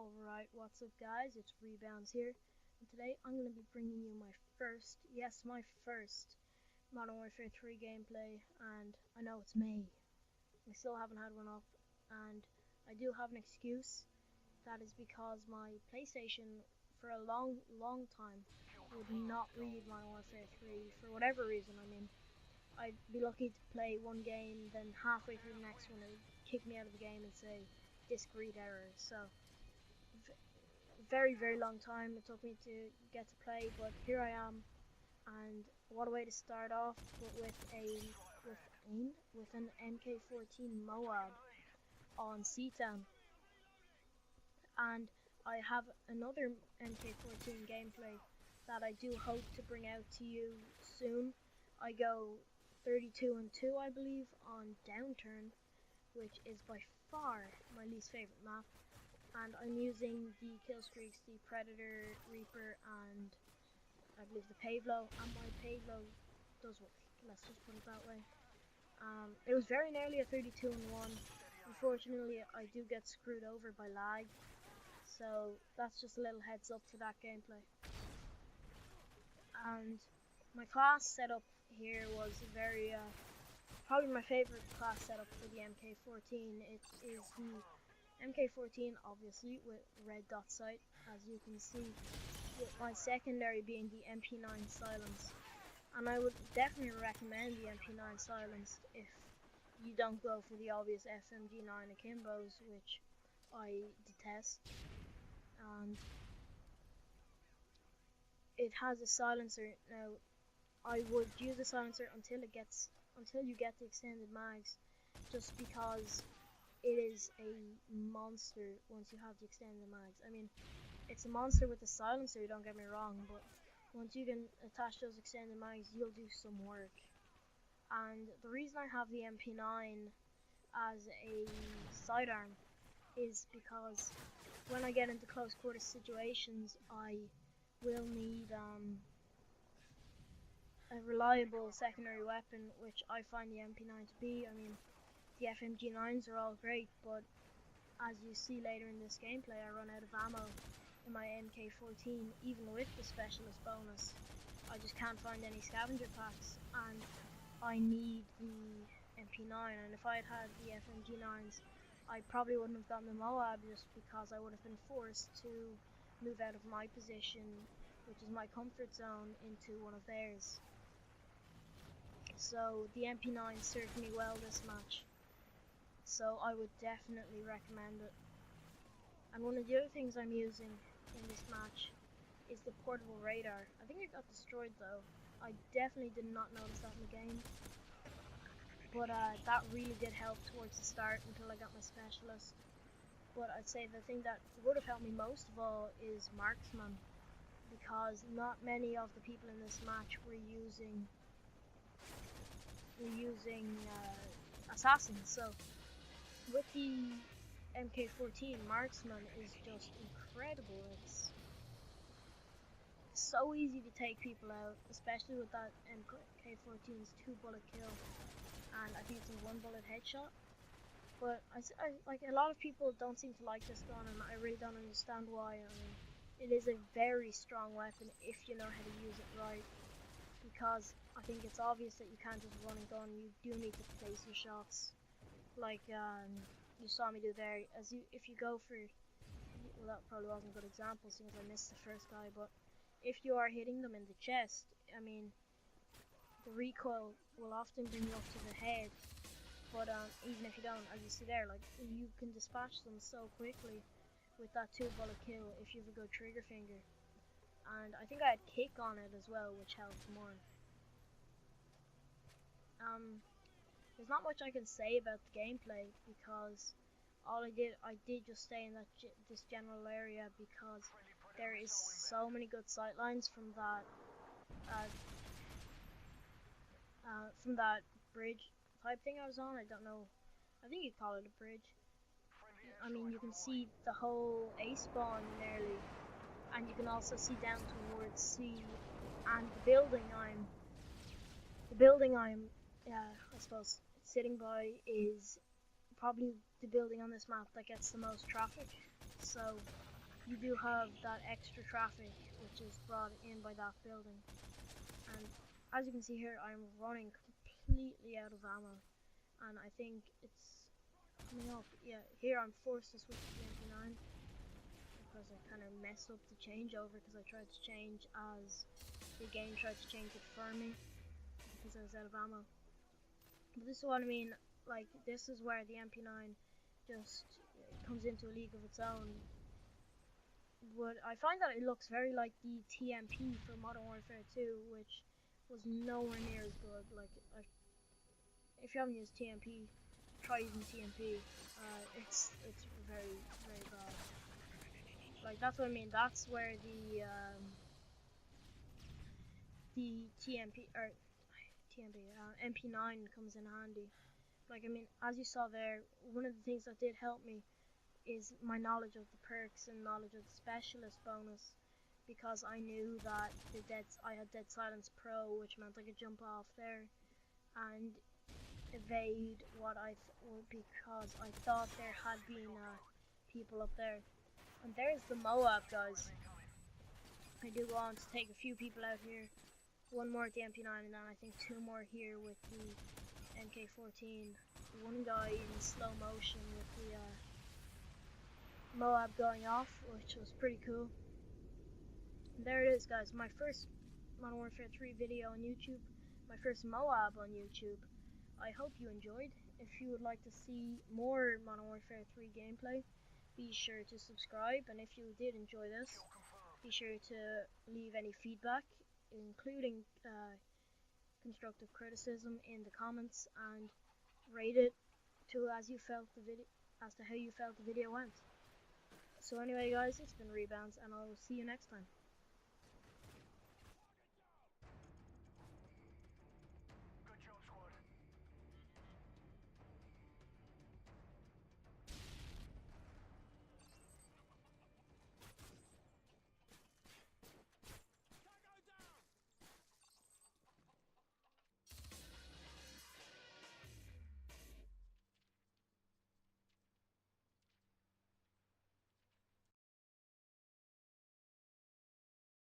Alright, what's up guys, it's Rebounds here, and today I'm going to be bringing you my first Modern Warfare 3 gameplay, and I know it's May. I still haven't had one up, and I do have an excuse. That is because my PlayStation, for a long time, would not read Modern Warfare 3 for whatever reason. I mean, I'd be lucky to play one game, then halfway through the next one it would kick me out of the game and say, disk read error, so very long time it took me to get to play, but here I am, and what a way to start off, but with an MK14 MOAB on Seatown. And I have another MK14 gameplay that I do hope to bring out to you soon. I go 32-2 I believe on Downturn, which is by far my least favorite map. And I'm using the killstreaks, the Predator, Reaper, and I believe the Pavlo, and my Pavlo does work, let's just put it that way. It was very nearly a 32-1. Unfortunately, I do get screwed over by lag, so that's just a little heads up for that gameplay. And my class setup here was very, probably my favorite class setup for the MK14. It is the MK14, obviously, with red dot sight, as you can see, with my secondary being the MP9 silenced. And I would definitely recommend the MP9 silenced if you don't go for the obvious SMG9 akimbos, which I detest. And it has a silencer. Now, I would use a silencer until you get the extended mags, just because it is a monster once you have the extended mags. I mean, it's a monster with a silencer, don't get me wrong, but once you can attach those extended mags, you'll do some work. And the reason I have the MP9 as a sidearm is because when I get into close quarters situations, I will need a reliable secondary weapon, which I find the MP9 to be. I mean, the FMG9s are all great, but as you see later in this gameplay, I run out of ammo in my MK14, even with the specialist bonus. I just can't find any scavenger packs, and I need the MP9, and if I had had the FMG9s, I probably wouldn't have gotten the MOAB, just because I would have been forced to move out of my position, which is my comfort zone, into one of theirs. So the MP9 served me well this match, so I would definitely recommend it. And one of the other things I'm using in this match is the portable radar. I think it got destroyed though. I definitely did not notice that in the game, but that really did help towards the start until I got my specialist. But I'd say the thing that would have helped me most of all is marksman, because not many of the people in this match were using assassins. So with the MK14, marksman is just incredible. It's so easy to take people out, especially with that MK14's 2-bullet kill, and I think it's a 1-bullet headshot. But I like, a lot of people don't seem to like this gun, and I really don't understand why. I mean, it is a very strong weapon if you know how to use it right, because I think it's obvious that you can't just run and gun. You do need to place your shots, like you saw me do there. If you go for, well, that probably wasn't a good example since I missed the first guy, but if you are hitting them in the chest, I mean, the recoil will often bring you up to the head, but even if you don't, as you see there, like, you can dispatch them so quickly with that 2-bullet kill if you have a good trigger finger. And I think I had kick on it as well, which helped more. There's not much I can say about the gameplay, because I did just stay in this general area, because there is so many good sightlines from that bridge type thing I was on. I don't know, I think you'd call it a bridge. I mean, you can see the whole A spawn nearly, and you can also see down towards C, and the building I'm I suppose sitting by is probably the building on this map that gets the most traffic. So you do have that extra traffic which is brought in by that building. And as you can see here, I'm running completely out of ammo, and I think it's coming up. Yeah, here I'm forced to switch to the MP9 because I kind of messed up the changeover because I tried to change as the game tried to change it for me because I was out of ammo. But this is what I mean, like, this is where the MP9 just comes into a league of its own. But I find that it looks very like the TMP for Modern Warfare 2, which was nowhere near as good. Like, if you haven't used TMP, try using TMP. It's very, very bad. Like, that's what I mean. That's where the TMP or MP9 comes in handy. Like, I mean, as you saw there, one of the things that did help me is my knowledge of the perks and knowledge of the specialist bonus, because I knew that I had Dead Silence Pro, which meant I could jump off there and evade what because I thought there had been people up there. And there's the MOAB, guys. I do want to take a few people out here. One more at the MP9, and then I think two more here with the MK14. One guy in slow motion with the MOAB going off, which was pretty cool. And there it is, guys. My first Modern Warfare 3 video on YouTube. My first MOAB on YouTube. I hope you enjoyed. If you would like to see more Modern Warfare 3 gameplay, be sure to subscribe. And if you did enjoy this, be sure to leave any feedback, including constructive criticism, in the comments, and rate it as to how you felt the video went. So anyway, guys, it's been Rebounds, and I'll see you next time.